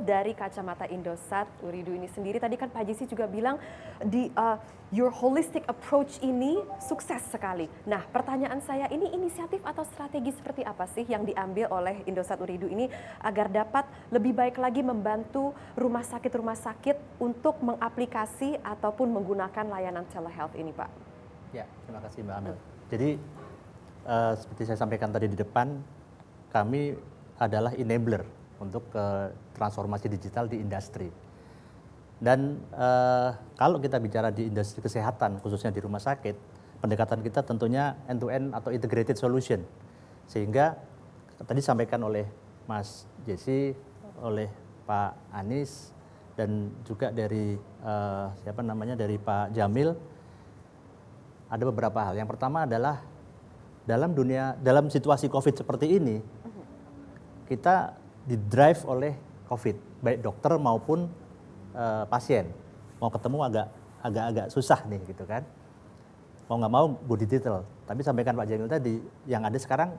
dari kacamata Indosat Ooredoo ini sendiri, tadi kan Pak Jesse juga bilang your holistic approach ini sukses sekali. Nah, pertanyaan saya, ini inisiatif atau strategi seperti apa sih yang diambil oleh Indosat Ooredoo ini agar dapat lebih baik lagi membantu rumah sakit untuk mengaplikasi ataupun menggunakan layanan telehealth ini, Pak? Ya, terima kasih Mbak Amel. Jadi seperti saya sampaikan tadi di depan, kami adalah enabler untuk transformasi digital di industri. Dan kalau kita bicara di industri kesehatan, khususnya di rumah sakit, pendekatan kita tentunya end-to-end atau integrated solution. Sehingga tadi disampaikan oleh Mas Jesse, oleh Pak Anies, dan juga dari dari Pak Jamil, ada beberapa hal. Yang pertama adalah dalam situasi COVID seperti ini, kita didrive oleh COVID, baik dokter maupun pasien. Mau ketemu agak susah nih gitu kan. Mau nggak mau go digital. Tapi sampaikan Pak Jamil tadi, yang ada sekarang,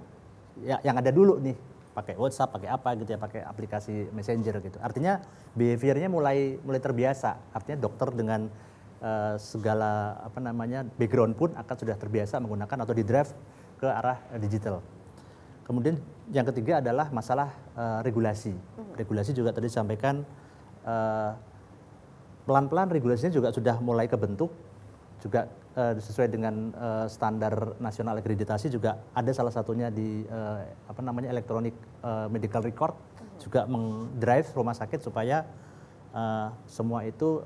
yang ada dulu nih, pakai WhatsApp, pakai apa gitu ya, pakai aplikasi Messenger gitu. Artinya behaviornya mulai terbiasa. Artinya dokter dengan segala background pun akan sudah terbiasa menggunakan atau didrive ke arah digital. Kemudian yang ketiga adalah masalah regulasi. Regulasi juga tadi disampaikan pelan-pelan regulasinya juga sudah mulai kebentuk, juga sesuai dengan standar nasional akreditasi, juga ada salah satunya di electronic medical record, juga mendrive rumah sakit supaya semua itu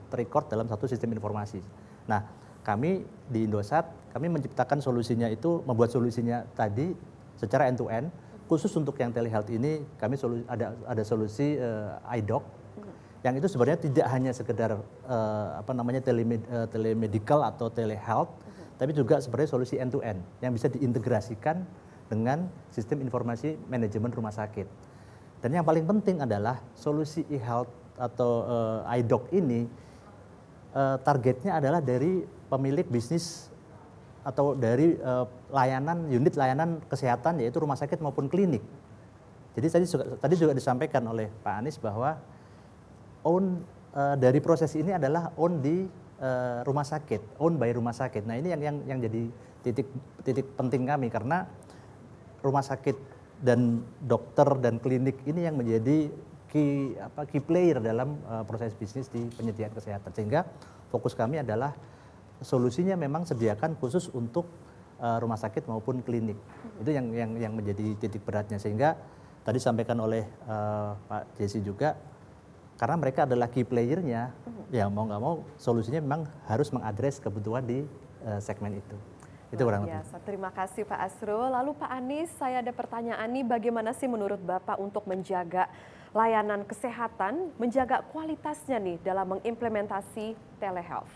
terrecord dalam satu sistem informasi. Nah, kami di Indosat, kami menciptakan solusinya itu, membuat solusinya tadi secara end-to-end. Khusus untuk yang telehealth ini, kami ada solusi iDoc, yang itu sebenarnya tidak hanya sekedar telemedical atau telehealth, tapi juga sebenarnya solusi end-to-end yang bisa diintegrasikan dengan sistem informasi manajemen rumah sakit. Dan yang paling penting adalah solusi e-health atau iDoc ini targetnya adalah dari pemilik bisnis atau dari unit layanan kesehatan, yaitu rumah sakit maupun klinik. Jadi tadi juga disampaikan oleh Pak Anies bahwa dari proses ini adalah di rumah sakit, by rumah sakit. Nah, ini yang jadi titik penting kami, karena rumah sakit dan dokter dan klinik ini yang menjadi key player dalam proses bisnis di penyediaan kesehatan. Sehingga fokus kami adalah solusinya memang sediakan khusus untuk rumah sakit maupun klinik. Itu yang menjadi titik beratnya. Sehingga tadi sampaikan oleh Pak Jesse juga, karena mereka adalah key playernya, ya mau nggak mau solusinya memang harus mengadres kebutuhan di segmen itu. Itu kurang lebih. Terima kasih Pak Asrul. Lalu Pak Anies, saya ada pertanyaan nih, bagaimana sih menurut Bapak untuk menjaga layanan kesehatan, menjaga kualitasnya nih dalam mengimplementasi telehealth?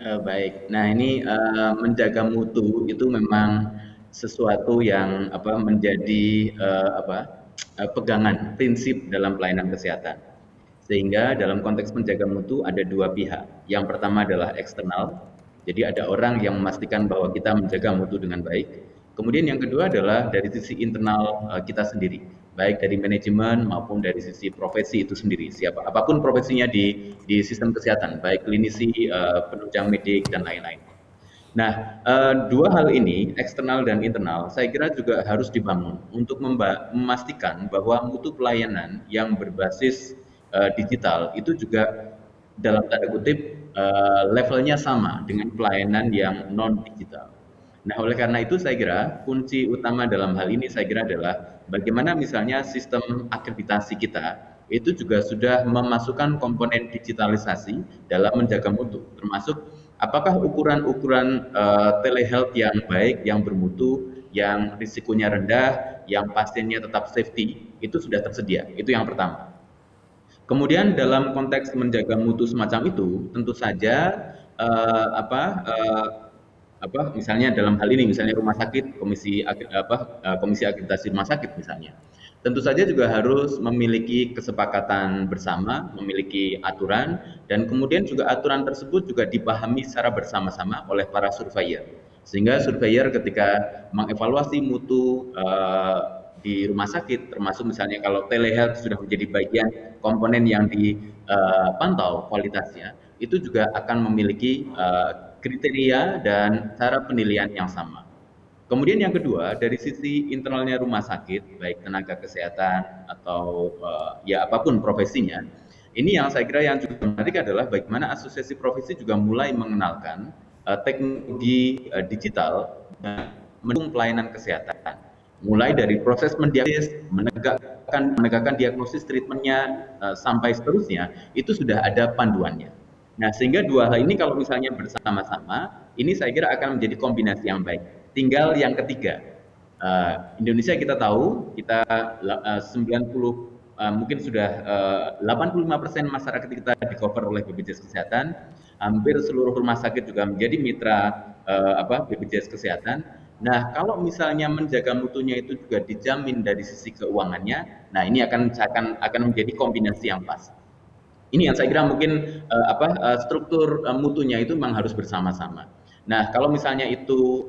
Baik, nah ini menjaga mutu itu memang sesuatu yang menjadi pegangan prinsip dalam pelayanan kesehatan. Sehingga dalam konteks menjaga mutu ada dua pihak. Yang pertama adalah eksternal, jadi ada orang yang memastikan bahwa kita menjaga mutu dengan baik. Kemudian yang kedua adalah dari sisi internal kita sendiri, baik dari manajemen maupun dari sisi profesi itu sendiri. Apapun profesinya di sistem kesehatan, baik klinisi, penunjang medik dan lain-lain. Nah, dua hal ini, eksternal dan internal, saya kira juga harus dibangun untuk memastikan bahwa mutu pelayanan yang berbasis digital itu juga dalam tanda kutip levelnya sama dengan pelayanan yang non-digital. Nah, oleh karena itu saya kira kunci utama dalam hal ini saya kira adalah bagaimana misalnya sistem akreditasi kita itu juga sudah memasukkan komponen digitalisasi dalam menjaga mutu, termasuk apakah ukuran-ukuran telehealth yang baik, yang bermutu, yang risikonya rendah, yang pasiennya tetap safety, itu sudah tersedia. Itu yang pertama. Kemudian dalam konteks menjaga mutu semacam itu, tentu saja misalnya dalam hal ini, misalnya rumah sakit, komisi akreditasi rumah sakit misalnya, tentu saja juga harus memiliki kesepakatan bersama, memiliki aturan, dan kemudian juga aturan tersebut juga dipahami secara bersama-sama oleh para surveyor. Sehingga surveyor ketika mengevaluasi mutu di rumah sakit, termasuk misalnya kalau telehealth sudah menjadi bagian komponen yang dipantau kualitasnya, itu juga akan memiliki kriteria dan cara penilaian yang sama. Kemudian yang kedua, dari sisi internalnya rumah sakit, baik tenaga kesehatan atau ya apapun profesinya, ini yang saya kira yang juga menarik adalah bagaimana asosiasi profesi juga mulai mengenalkan teknologi digital dan mendukung pelayanan kesehatan. Mulai dari proses mendiagnosis, menegakkan diagnosis treatmentnya sampai seterusnya, itu sudah ada panduannya. Nah, sehingga dua hal ini kalau misalnya bersama-sama, ini saya kira akan menjadi kombinasi yang baik. Tinggal yang ketiga, Indonesia kita tahu kita 90 mungkin sudah 85% masyarakat kita di-cover oleh BPJS Kesehatan, hampir seluruh rumah sakit juga menjadi mitra BPJS Kesehatan. Nah, kalau misalnya menjaga mutunya itu juga dijamin dari sisi keuangannya, nah ini akan menjadi kombinasi yang pas. Ini yang saya kira mungkin struktur mutunya itu memang harus bersama-sama. Nah, kalau misalnya itu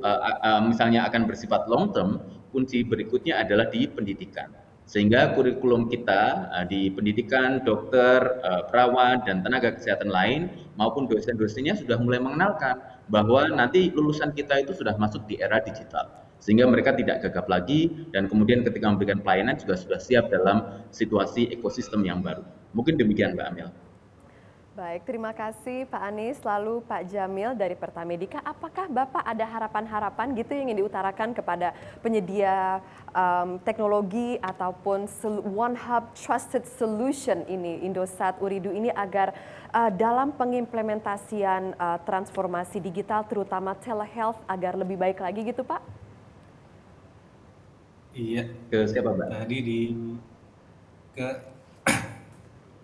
misalnya akan bersifat long term, kunci berikutnya adalah di pendidikan. Sehingga kurikulum kita di pendidikan, dokter, perawat, dan tenaga kesehatan lain maupun dosen-dosennya sudah mulai mengenalkan bahwa nanti lulusan kita itu sudah masuk di era digital. Sehingga mereka tidak gagap lagi dan kemudian ketika memberikan pelayanan juga sudah siap dalam situasi ekosistem yang baru. Mungkin demikian Mbak Amel. Baik, terima kasih Pak Anies. Lalu Pak Jamil dari Pertamedika, apakah Bapak ada harapan-harapan gitu yang ingin diutarakan kepada penyedia teknologi ataupun One Hub Trusted Solution ini, Indosat Ooredoo ini agar dalam pengimplementasian transformasi digital terutama telehealth agar lebih baik lagi gitu Pak? Iya, Ke siapa Mbak? tadi ke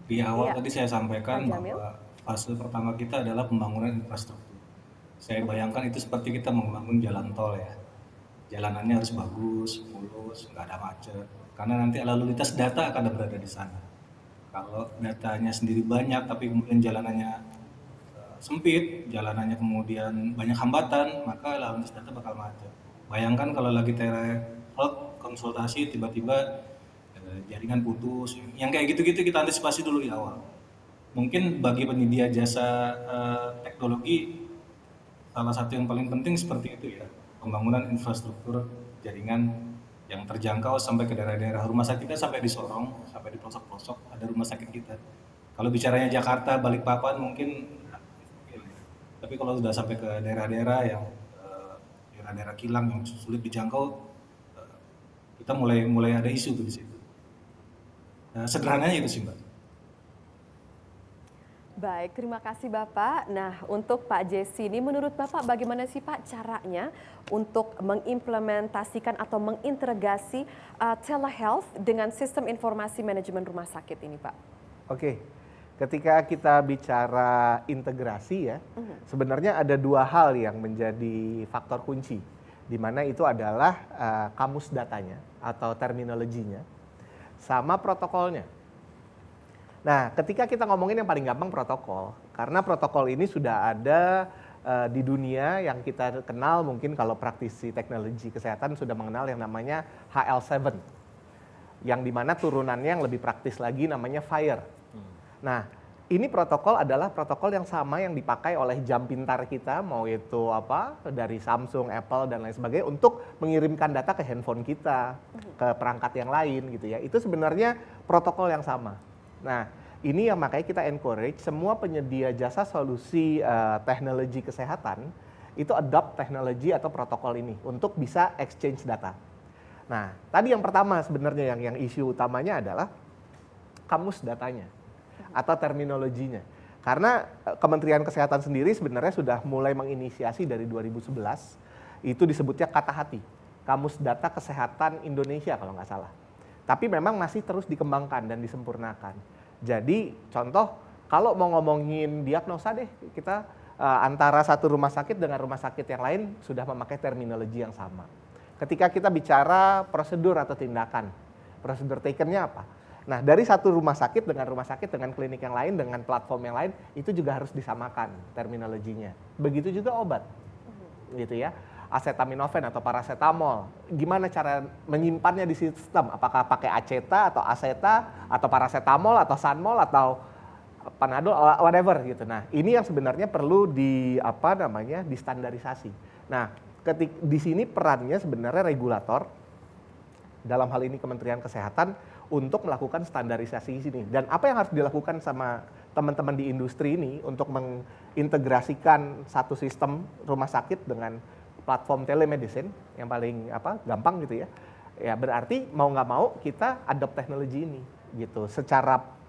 di awal Iya, tadi saya sampaikan Pak Jamil. bahwa fase pertama kita adalah pembangunan infrastruktur. Saya bayangkan itu seperti kita membangun jalan tol ya. Jalanannya harus bagus, mulus, nggak ada macet. Karena nanti lalu lintas data akan berada di sana. Kalau datanya sendiri banyak tapi kemudian jalanannya sempit, jalanannya kemudian banyak hambatan, maka lalu lintas data bakal macet. Bayangkan kalau lagi telehealth konsultasi tiba-tiba jaringan putus, yang kayak gitu-gitu kita antisipasi dulu di awal. Mungkin bagi penyedia jasa teknologi, salah satu yang paling penting seperti itu ya, pembangunan infrastruktur jaringan yang terjangkau sampai ke daerah-daerah. Rumah sakit kita sampai di Sorong, sampai di pelosok-pelosok ada rumah sakit kita. Kalau bicaranya Jakarta, Balikpapan mungkin, tapi kalau sudah sampai ke daerah-daerah yang daerah-daerah kilang yang sulit dijangkau, kita mulai ada isu tuh di situ. Sederhananya itu sih Mbak. Baik, terima kasih Bapak. Nah, untuk Pak Jesse ini menurut Bapak bagaimana sih Pak caranya untuk mengimplementasikan atau mengintegrasi telehealth dengan sistem informasi manajemen rumah sakit ini Pak? Oke, ketika kita bicara integrasi ya, sebenarnya ada dua hal yang menjadi faktor kunci, di mana itu adalah kamus datanya atau terminologinya, sama protokolnya. Nah, ketika kita ngomongin yang paling gampang protokol, karena protokol ini sudah ada di dunia yang kita kenal, mungkin kalau praktisi teknologi kesehatan sudah mengenal yang namanya HL7, yang dimana turunannya yang lebih praktis lagi namanya FHIR. Nah, ini protokol adalah protokol yang sama yang dipakai oleh jam pintar kita, mau itu dari Samsung, Apple dan lain sebagainya untuk mengirimkan data ke handphone kita, ke perangkat yang lain gitu ya. Itu sebenarnya protokol yang sama. Nah, ini yang makanya kita encourage semua penyedia jasa solusi teknologi kesehatan itu adopt teknologi atau protokol ini untuk bisa exchange data. Nah, tadi yang pertama sebenarnya yang isu utamanya adalah kamus datanya atau terminologinya. Karena Kementerian Kesehatan sendiri sebenarnya sudah mulai menginisiasi dari 2011, itu disebutnya kata hati, Kamus Data Kesehatan Indonesia kalau nggak salah. Tapi memang masih terus dikembangkan dan disempurnakan. Jadi contoh, kalau mau ngomongin diagnosa deh, kita antara satu rumah sakit dengan rumah sakit yang lain sudah memakai terminologi yang sama. Ketika kita bicara prosedur atau tindakan, prosedur taken-nya apa? Nah, dari satu rumah sakit dengan klinik yang lain, dengan platform yang lain, itu juga harus disamakan terminologinya. Begitu juga obat, gitu ya. acetaminophen atau paracetamol. Gimana cara menyimpannya di sistem? Apakah pakai aceta atau aceta atau paracetamol atau sanmol atau panadol, whatever gitu. Nah, ini yang sebenarnya perlu distandarisasi. Nah, di sini perannya sebenarnya regulator, dalam hal ini Kementerian Kesehatan, untuk melakukan standarisasi sini. Dan apa yang harus dilakukan sama teman-teman di industri ini untuk mengintegrasikan satu sistem rumah sakit dengan platform telemedicine yang paling gampang gitu ya. Ya berarti mau nggak mau kita adopt teknologi ini gitu. Secara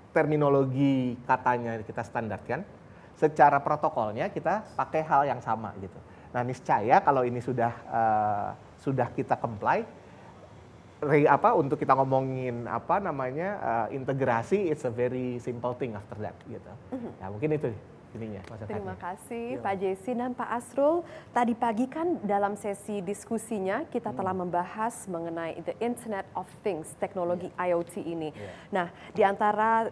terminologi katanya kita standarkan, secara protokolnya kita pakai hal yang sama gitu. Nah, niscaya kalau ini sudah kita comply, untuk kita ngomongin integrasi, it's a very simple thing after that gitu. Ya mungkin itu ininya. Terima kasih Pak Jesse dan Pak Asrul. Tadi pagi kan dalam sesi diskusinya kita telah membahas mengenai the Internet of Things, teknologi IoT ini. Nah, di antara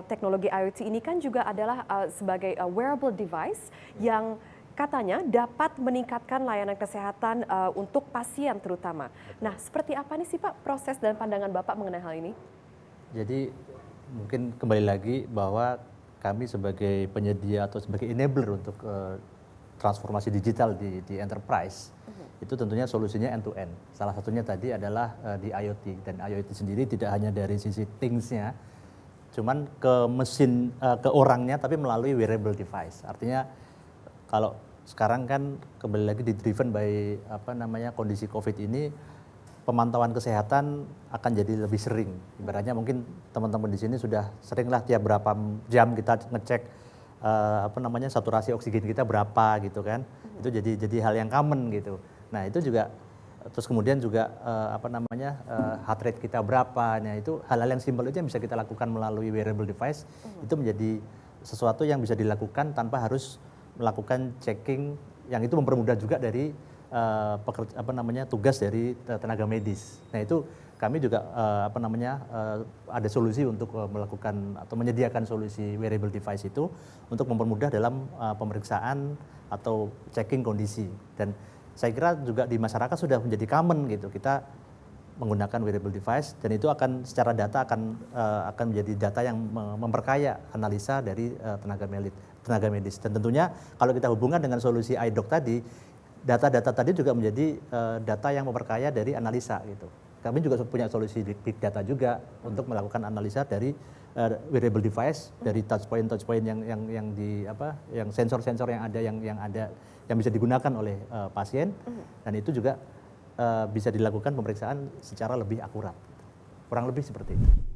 teknologi IoT ini kan juga adalah sebagai wearable device yang katanya dapat meningkatkan layanan kesehatan untuk pasien terutama. Nah, seperti apa nih sih Pak proses dan pandangan Bapak mengenai hal ini? Jadi mungkin kembali lagi bahwa kami sebagai penyedia atau sebagai enabler untuk transformasi digital di enterprise, itu tentunya solusinya end to end. Salah satunya tadi adalah di IoT, dan IoT sendiri tidak hanya dari sisi things-nya, cuman ke mesin, ke orangnya, tapi melalui wearable device. Artinya kalau sekarang kan kembali lagi di-driven by kondisi COVID ini, pemantauan kesehatan akan jadi lebih sering. Ibaratnya mungkin teman-teman di sini sudah seringlah tiap berapa jam kita ngecek saturasi oksigen kita berapa gitu kan. Itu jadi hal yang common gitu. Nah, itu juga terus kemudian juga heart rate kita berapa. Nah, itu hal-hal yang simpel itu yang bisa kita lakukan melalui wearable device. Itu menjadi sesuatu yang bisa dilakukan tanpa harus melakukan checking, yang itu mempermudah juga dari tugas dari tenaga medis. Nah, itu kami juga ada solusi untuk melakukan atau menyediakan solusi wearable device itu untuk mempermudah dalam pemeriksaan atau checking kondisi. Dan saya kira juga di masyarakat sudah menjadi common gitu, kita menggunakan wearable device, dan itu akan secara data akan menjadi data yang memperkaya analisa dari tenaga medis. Dan tentunya kalau kita hubungkan dengan solusi iDoc tadi, data-data tadi juga menjadi data yang memperkaya dari analisa gitu. Kami juga punya solusi big data juga untuk melakukan analisa dari wearable device, dari touch point yang sensor-sensor yang bisa digunakan oleh pasien, dan itu juga bisa dilakukan pemeriksaan secara lebih akurat. Kurang lebih seperti itu.